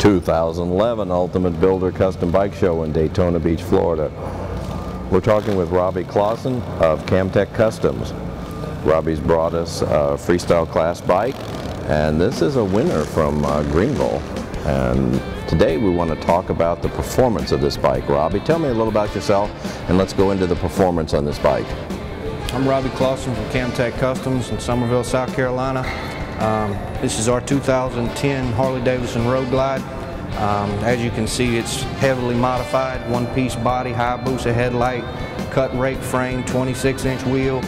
2011 Ultimate Builder Custom Bike Show in Daytona Beach, Florida. We're talking with Robbie Clausen of Camtech Customs. Robbie's brought us a freestyle class bike, and this is a winner from Greenville. And today we want to talk about the performance of this bike. Robbie, tell me a little about yourself, and let's go into the performance on this bike. I'm Robbie Clausen from Camtech Customs in Summerville, South Carolina. This is our 2010 Harley-Davidson Road Glide. As you can see, it's heavily modified, one-piece body, Hayabusa headlight, cut and rake frame, 26-inch wheel.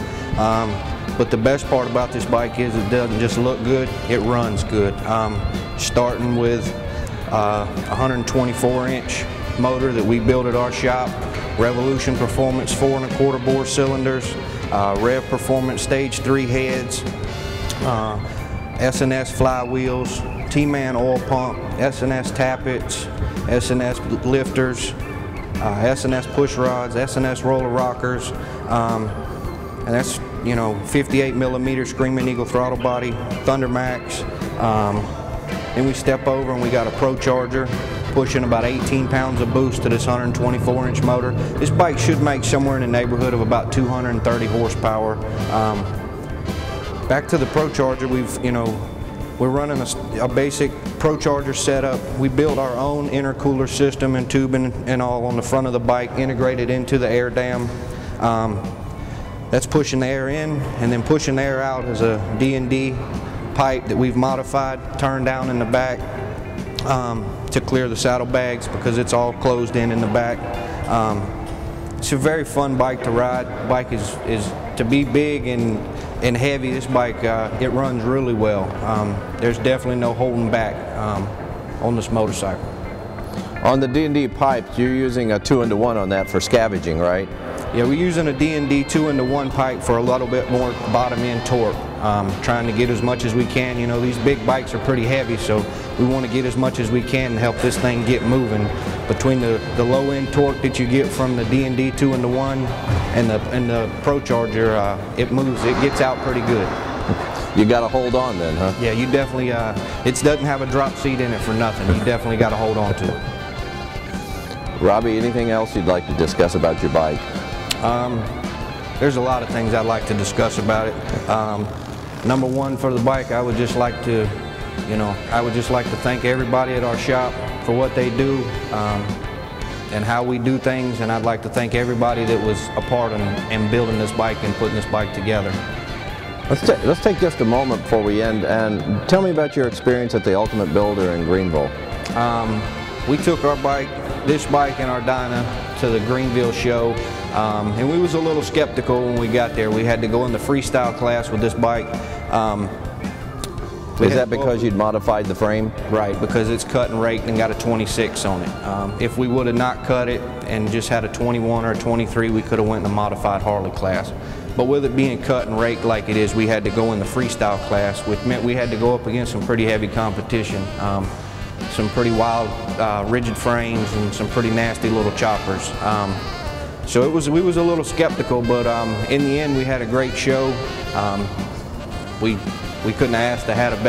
But the best part about this bike is it doesn't just look good, it runs good. Starting with a 124-inch motor that we built at our shop, Revolution Performance 4 1/4 bore cylinders, Rev Performance Stage 3 heads, S&S flywheels, T-Man oil pump, S&S tappets, S&S lifters, S&S push rods, S&S roller rockers, and that's, you know, 58 millimeter Screaming Eagle throttle body, Thunder Max. Then we step over and we got a Pro Charger pushing about 18 pounds of boost to this 124-inch motor. This bike should make somewhere in the neighborhood of about 230 horsepower. Back to the Pro Charger, we're running a basic Pro Charger setup. We built our own intercooler system and tubing and all on the front of the bike, integrated into the air dam. That's pushing the air in, and then pushing the air out is a D&D pipe that we've modified, turned down in the back to clear the saddlebags because it's all closed in the back. It's a very fun bike to ride. The bike is to be big and heavy. This bike, it runs really well. There's definitely no holding back on this motorcycle. On the D&D pipes, you're using a 2-in-1 on that for scavenging, right? Yeah, we're using a D&D 2-in-1 pipe for a little bit more bottom end torque. Trying to get as much as we can. You know, these big bikes are pretty heavy, so we want to get as much as we can and help this thing get moving. Between the low end torque that you get from the D&D 2-in-1 and the Pro Charger, it moves, it gets out pretty good. You got to hold on then, huh? Yeah, you definitely, it doesn't have a drop seat in it for nothing. You definitely got to hold on to it. Robbie, anything else you'd like to discuss about your bike? There's a lot of things I'd like to discuss about it. Number one, for the bike, I would just like to thank everybody at our shop for what they do and how we do things, and I'd like to thank everybody that was a part in building this bike and putting this bike together. Let's take just a moment before we end and tell me about your experience at the Ultimate Builder in Greenville. We took this bike and our Dyna to the Greenville show, and we was a little skeptical when we got there. We had to go in the freestyle class with this bike. Is that because you'd modified the frame? Right, because it's cut and raked and got a 26 on it. If we would have not cut it and just had a 21 or a 23, we could have went in the modified Harley class. But with it being cut and raked like it is, we had to go in the freestyle class, which meant we had to go up against some pretty heavy competition. Some pretty wild rigid frames and some pretty nasty little choppers. So we was a little skeptical, but in the end we had a great show. We couldn't have asked to have a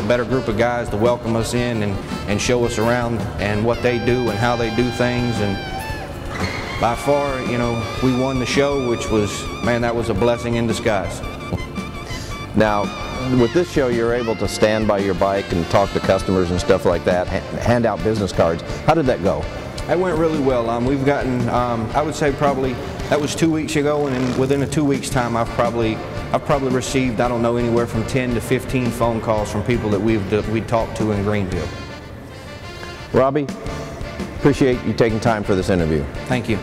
better group of guys to welcome us in and show us around and what they do and how they do things. And by far, we won the show, which was, man, that was a blessing in disguise. Now, with this show, you're able to stand by your bike and talk to customers and stuff like that, hand out business cards. How did that go? It went really well. We've gotten, I would say probably, that was 2 weeks ago, and within a 2 weeks time, I've probably received, I don't know, anywhere from 10 to 15 phone calls from people that we talked to in Greenville. Robbie, appreciate you taking time for this interview. Thank you.